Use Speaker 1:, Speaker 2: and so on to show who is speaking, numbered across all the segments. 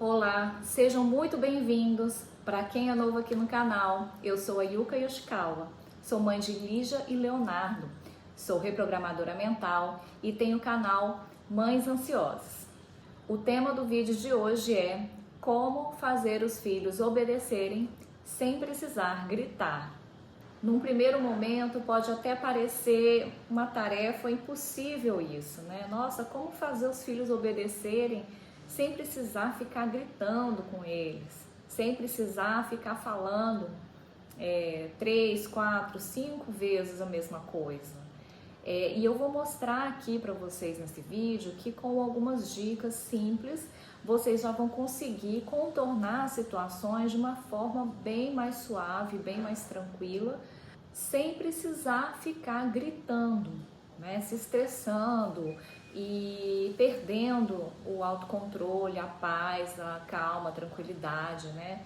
Speaker 1: Olá, sejam muito bem-vindos. Para quem é novo aqui no canal, eu sou a Yuka Yoshikawa, sou mãe de Lígia e Leonardo, sou reprogramadora mental e tenho o canal Mães Ansiosas. O tema do vídeo de hoje é como fazer os filhos obedecerem sem precisar gritar. Num primeiro momento pode até parecer uma tarefa impossível isso, né? Nossa, como fazer os filhos obedecerem sem precisar ficar gritando com eles, sem precisar ficar falando 3, 4, 5 vezes a mesma coisa. E eu vou mostrar aqui para vocês nesse vídeo que com algumas dicas simples vocês já vão conseguir contornar situações de uma forma bem mais suave, bem mais tranquila, sem precisar ficar gritando, né, se estressando e perdendo o autocontrole, a paz, a calma, a tranquilidade, né?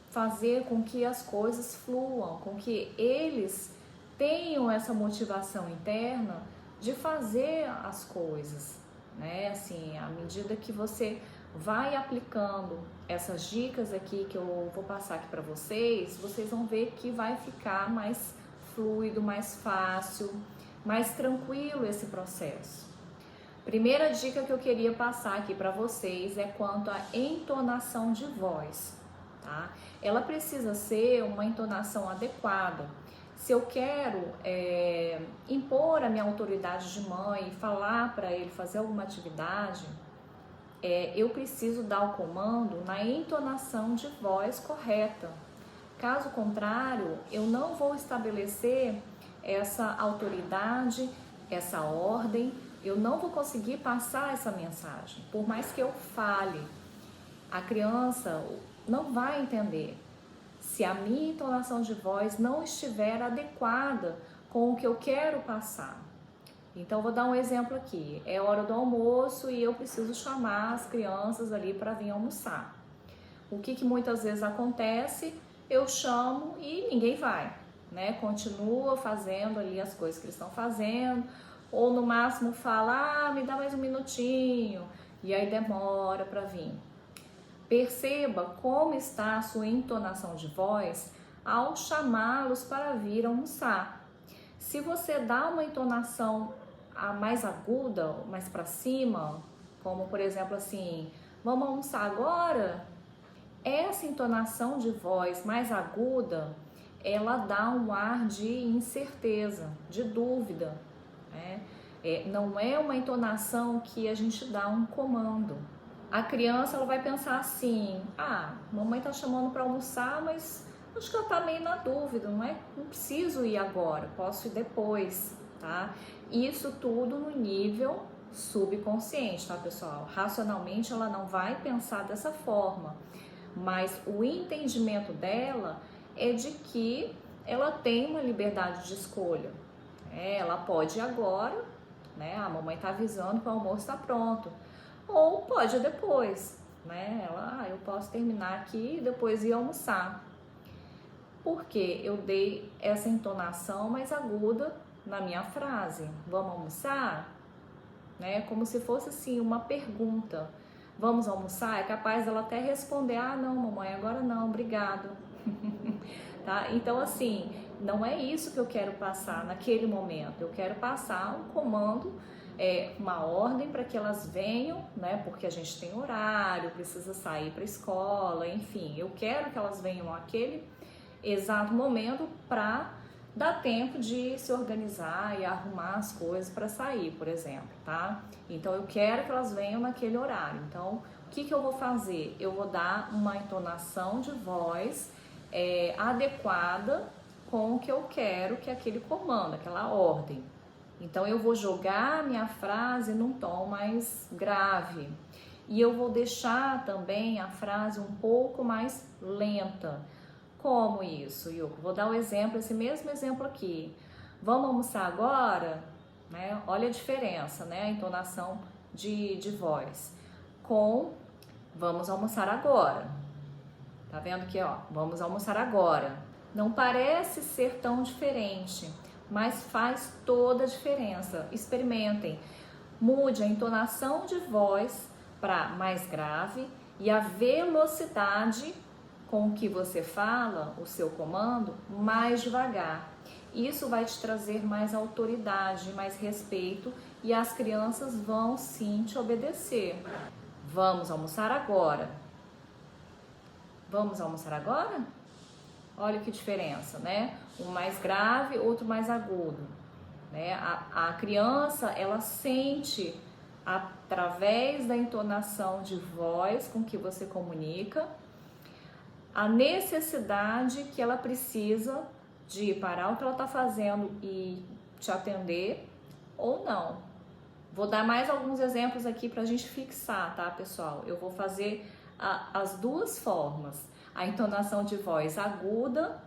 Speaker 1: Fazer com que as coisas fluam, com que eles tenham essa motivação interna de fazer as coisas, né? Assim, à medida que você vai aplicando essas dicas aqui que eu vou passar aqui para vocês, vocês vão ver que vai ficar mais fluido, mais fácil, mais tranquilo esse processo. Primeira dica que eu queria passar aqui para vocês é quanto à entonação de voz, tá? Ela precisa ser uma entonação adequada. Se eu quero impor a minha autoridade de mãe e falar para ele fazer alguma atividade, eu preciso dar o comando na entonação de voz correta. Caso contrário, eu não vou estabelecer essa autoridade, essa ordem, eu não vou conseguir passar essa mensagem. Por mais que eu fale, a criança não vai entender se a minha entonação de voz não estiver adequada com o que eu quero passar. Então, vou dar um exemplo aqui. É hora do almoço e eu preciso chamar as crianças ali para vir almoçar. O que muitas vezes acontece? Eu chamo e ninguém vai, né? Continua fazendo ali as coisas que eles estão fazendo, ou no máximo fala, me dá mais um minutinho, e aí demora para vir. Perceba como está a sua entonação de voz ao chamá-los para vir almoçar. Se você dá uma entonação mais aguda, mais para cima, como por exemplo assim, vamos almoçar agora? Essa entonação de voz mais aguda, ela dá um ar de incerteza, de dúvida, né? Não é uma entonação que a gente dá um comando. A criança ela vai pensar assim, mamãe tá chamando para almoçar, mas acho que ela tá meio na dúvida, não preciso ir agora, posso ir depois, tá? Isso tudo no nível subconsciente, tá, pessoal? Racionalmente ela não vai pensar dessa forma, mas o entendimento dela é de que ela tem uma liberdade de escolha. Ela pode ir agora, né? A mamãe tá avisando que o almoço está pronto. Ou pode ir depois, né? Eu posso terminar aqui e depois ir almoçar. Porque eu dei essa entonação mais aguda na minha frase. Vamos almoçar? Né? Como se fosse assim uma pergunta. Vamos almoçar? É capaz dela até responder, não, mamãe, agora não, obrigado. Tá? Então, assim, não é isso que eu quero passar naquele momento. Eu quero passar um comando, uma ordem para que elas venham, né? Porque a gente tem horário, precisa sair para a escola, enfim. Eu quero que elas venham naquele exato momento para dar tempo de se organizar e arrumar as coisas para sair, por exemplo, tá? Então, eu quero que elas venham naquele horário. Então, o que eu vou fazer? Eu vou dar uma entonação de voz adequada com o que eu quero, que é aquele comando, aquela ordem. Então, eu vou jogar a minha frase num tom mais grave. E eu vou deixar também a frase um pouco mais lenta. Como isso, Yuko? Vou dar um exemplo, esse mesmo exemplo aqui. Vamos almoçar agora? Né? Olha a diferença, né? A entonação de voz. Com vamos almoçar agora. Tá vendo aqui, ó? Vamos almoçar agora. Não parece ser tão diferente, mas faz toda a diferença. Experimentem. Mude a entonação de voz para mais grave e a velocidade com que você fala o seu comando mais devagar. Isso vai te trazer mais autoridade, mais respeito e as crianças vão sim te obedecer. Vamos almoçar agora. Vamos almoçar agora? Olha que diferença, né? Um mais grave, outro mais agudo. Né? A criança, ela sente através da entonação de voz com que você comunica a necessidade que ela precisa de parar o que ela está fazendo e te atender ou não. Vou dar mais alguns exemplos aqui para a gente fixar, tá, pessoal? Eu vou fazer as duas formas, a entonação de voz aguda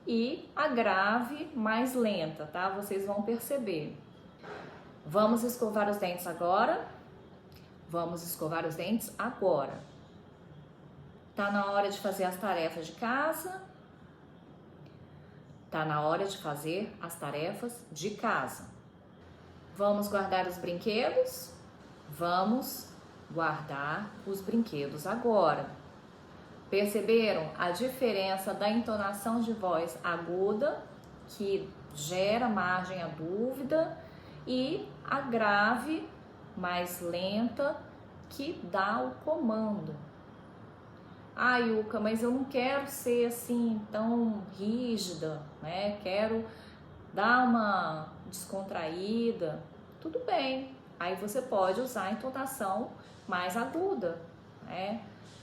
Speaker 1: e a grave mais lenta, tá? Vocês vão perceber. Vamos escovar os dentes agora? Vamos escovar os dentes agora. Tá na hora de fazer as tarefas de casa? Tá na hora de fazer as tarefas de casa. Vamos guardar os brinquedos? Vamos guardar os brinquedos agora. Perceberam a diferença da entonação de voz aguda, que gera margem à dúvida, e a grave, mais lenta, que dá o comando. Ah, Yuka, mas eu não quero ser assim tão rígida, né? Quero dar uma descontraída. Tudo bem. Aí você pode usar a entonação mais aguda, né?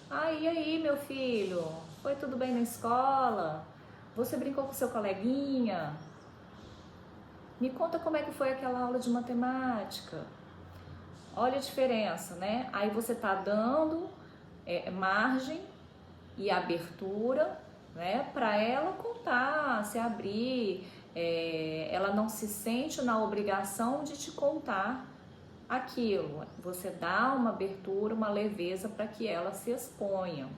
Speaker 1: Ah, e aí, meu filho? Foi tudo bem na escola? Você brincou com seu coleguinha? Me conta como é que foi aquela aula de matemática. Olha a diferença, né? Aí você tá dando margem e abertura, né, para ela contar, se abrir, ela não se sente na obrigação de te contar aquilo. Você dá uma abertura, uma leveza para que ela se exponha.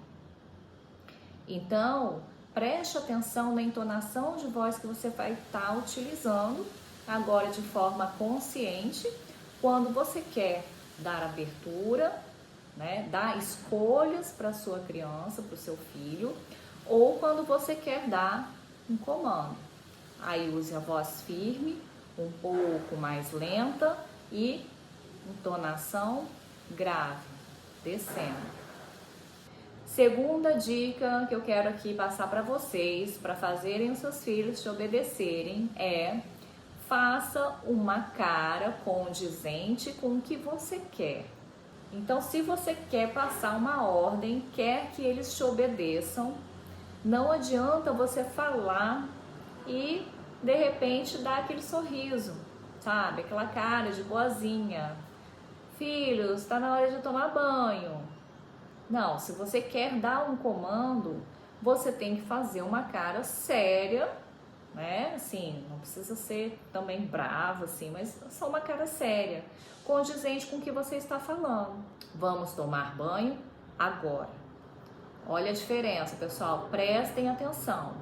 Speaker 1: Então, preste atenção na entonação de voz que você vai estar utilizando agora de forma consciente, quando você quer dar abertura, né, dar escolhas para sua criança, para o seu filho, ou quando você quer dar um comando. Aí use a voz firme, um pouco mais lenta e entonação grave, descendo. Segunda dica que eu quero aqui passar para vocês, para fazerem os seus filhos te obedecerem, é: faça uma cara condizente com o que você quer. Então, se você quer passar uma ordem, quer que eles te obedeçam, não adianta você falar e de repente dar aquele sorriso, sabe? Aquela cara de boazinha. Filhos, está na hora de tomar banho. Não, se você quer dar um comando, você tem que fazer uma cara séria, né? Assim, não precisa ser também brava, assim, mas só uma cara séria, condizente com o que você está falando. Vamos tomar banho agora. Olha a diferença, pessoal, prestem atenção.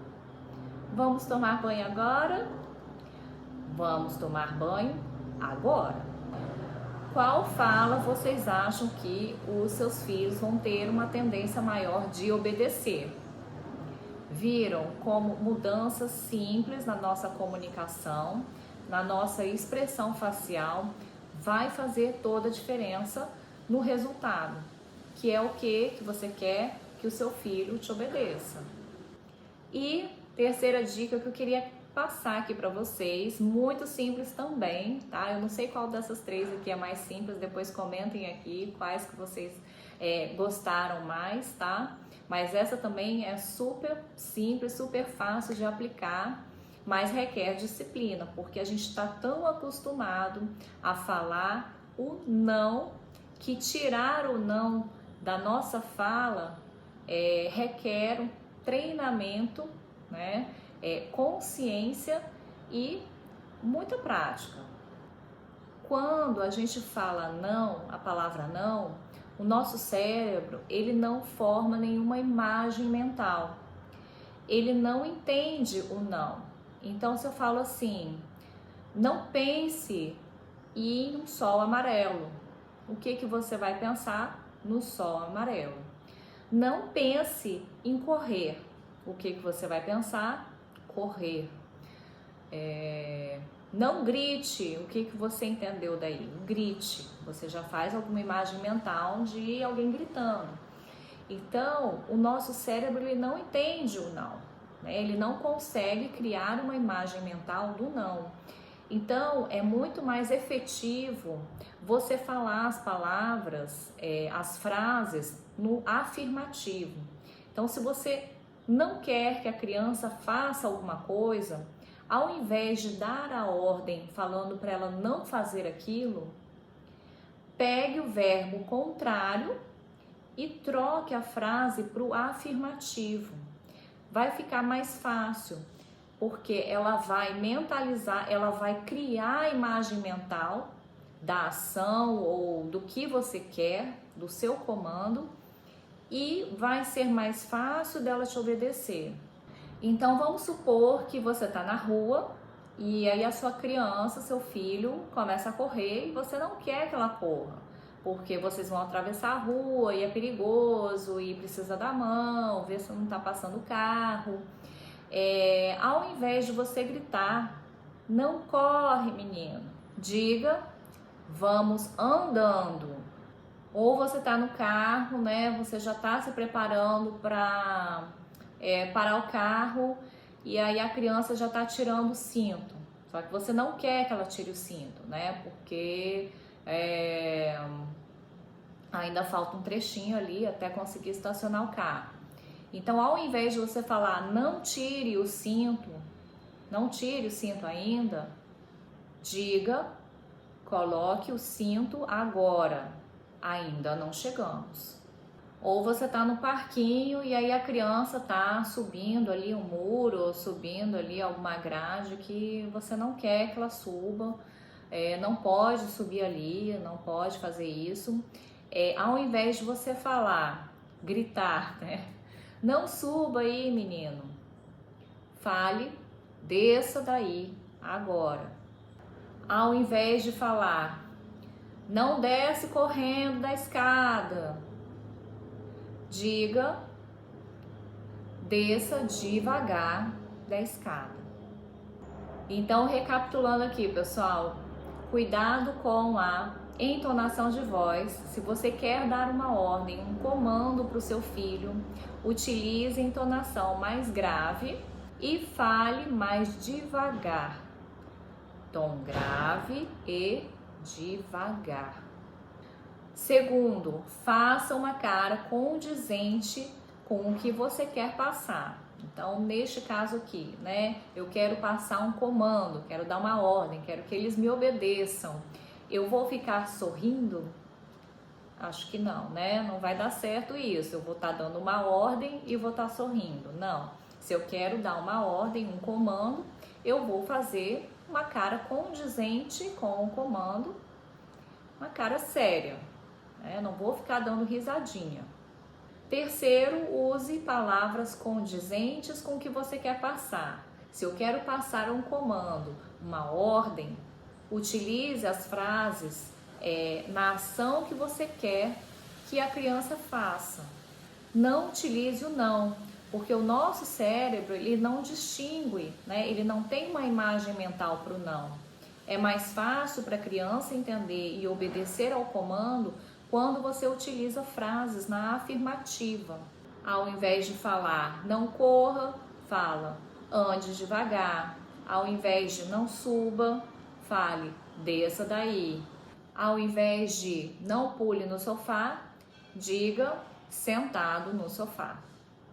Speaker 1: Vamos tomar banho agora? Vamos tomar banho agora. Qual fala vocês acham que os seus filhos vão ter uma tendência maior de obedecer? Viram como mudanças simples na nossa comunicação, na nossa expressão facial, vai fazer toda a diferença no resultado, que é o que você quer que o seu filho te obedeça. E terceira dica que eu queria passar aqui para vocês, muito simples também, tá? Eu não sei qual dessas três aqui é mais simples, depois comentem aqui quais que vocês gostaram mais, tá? Mas essa também é super simples, super fácil de aplicar, mas requer disciplina, porque a gente está tão acostumado a falar o não, que tirar o não da nossa fala requer um treinamento, né? Consciência e muita prática. Quando a gente fala não, a palavra não, o nosso cérebro, ele não forma nenhuma imagem mental. Ele não entende o não. Então, se eu falo assim, não pense em um sol amarelo, o que você vai pensar? no sol amarelo. Não pense em correr. O que você vai pensar? Correr. Não grite. O que você entendeu daí? Grite. Você já faz alguma imagem mental de alguém gritando. Então, o nosso cérebro ele não entende o não, né? Ele não consegue criar uma imagem mental do não. Então, é muito mais efetivo você falar as palavras, as frases no afirmativo. Então, se você não quer que a criança faça alguma coisa, ao invés de dar a ordem falando para ela não fazer aquilo, pegue o verbo contrário e troque a frase para o afirmativo. Vai ficar mais fácil, porque ela vai mentalizar, ela vai criar a imagem mental da ação ou do que você quer, do seu comando, e vai ser mais fácil dela te obedecer. Então vamos supor que você está na rua e aí a sua criança, seu filho, começa a correr e você não quer que ela corra, porque vocês vão atravessar a rua e é perigoso e precisa da mão, ver se não está passando o carro. Ao invés de você gritar, não corre, menino, diga, vamos andando. Ou você está no carro, né? Você já está se preparando para parar o carro e aí a criança já está tirando o cinto. Só que você não quer que ela tire o cinto, né? Porque ainda falta um trechinho ali até conseguir estacionar o carro. Então, ao invés de você falar não tire o cinto ainda, diga, coloque o cinto agora, ainda não chegamos. Ou você tá no parquinho e aí a criança tá subindo ali um muro, ou subindo ali alguma grade que você não quer que ela suba, não pode subir ali, não pode fazer isso. Ao invés de você falar, gritar, né? Não suba aí, menino. Fale, desça daí, agora. Ao invés de falar, não desce correndo da escada, diga, desça devagar da escada. Então, recapitulando aqui, pessoal, cuidado com a entonação de voz. Se você quer dar uma ordem, um comando para o seu filho, utilize a entonação mais grave e fale mais devagar. Tom grave e devagar. Segundo, faça uma cara condizente com o que você quer passar. Então, neste caso aqui, né, eu quero passar um comando, quero dar uma ordem, quero que eles me obedeçam. Eu vou ficar sorrindo? Acho que não, né? Não vai dar certo isso. Eu vou estar dando uma ordem e vou estar sorrindo. Não. Se eu quero dar uma ordem, um comando, eu vou fazer uma cara condizente com o comando, uma cara séria. Não vou ficar dando risadinha. Terceiro, use palavras condizentes com o que você quer passar. Se eu quero passar um comando, uma ordem, utilize as frases na ação que você quer que a criança faça. Não utilize o não, porque o nosso cérebro ele não distingue, né? Ele não tem uma imagem mental para o não. É mais fácil para a criança entender e obedecer ao comando quando você utiliza frases na afirmativa. Ao invés de falar não corra, fala ande devagar. Ao invés de não suba, fale desça daí. Ao invés de não pule no sofá, diga sentado no sofá.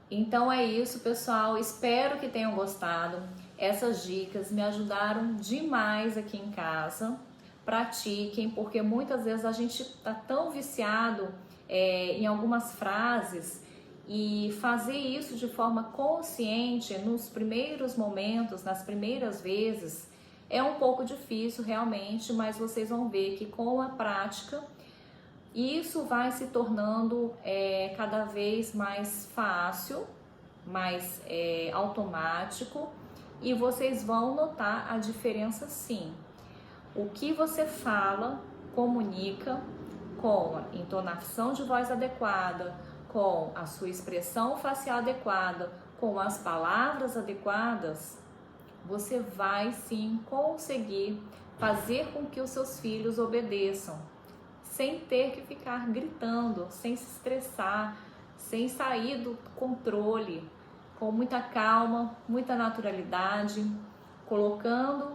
Speaker 1: Então é isso, pessoal. Espero que tenham gostado. Essas dicas me ajudaram demais aqui em casa. Pratiquem, porque muitas vezes a gente está tão viciado em algumas frases e fazer isso de forma consciente nos primeiros momentos, nas primeiras vezes, é um pouco difícil realmente, mas vocês vão ver que com a prática isso vai se tornando cada vez mais fácil, mais automático e vocês vão notar a diferença sim. O que você fala, comunica com a entonação de voz adequada, com a sua expressão facial adequada, com as palavras adequadas, você vai sim conseguir fazer com que os seus filhos obedeçam, sem ter que ficar gritando, sem se estressar, sem sair do controle, com muita calma, muita naturalidade, colocando,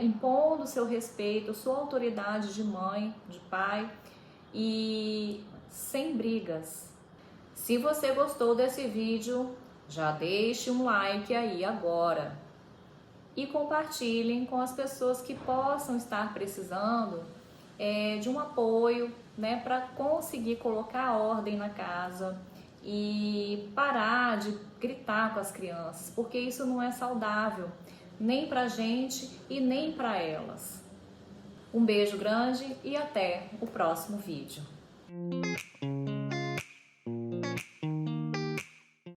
Speaker 1: impondo seu respeito, sua autoridade de mãe, de pai e sem brigas. Se você gostou desse vídeo, já deixe um like aí agora e compartilhem com as pessoas que possam estar precisando de um apoio, para conseguir colocar ordem na casa e parar de gritar com as crianças, porque isso não é saudável, nem pra gente e nem para elas. Um beijo grande e até o próximo vídeo.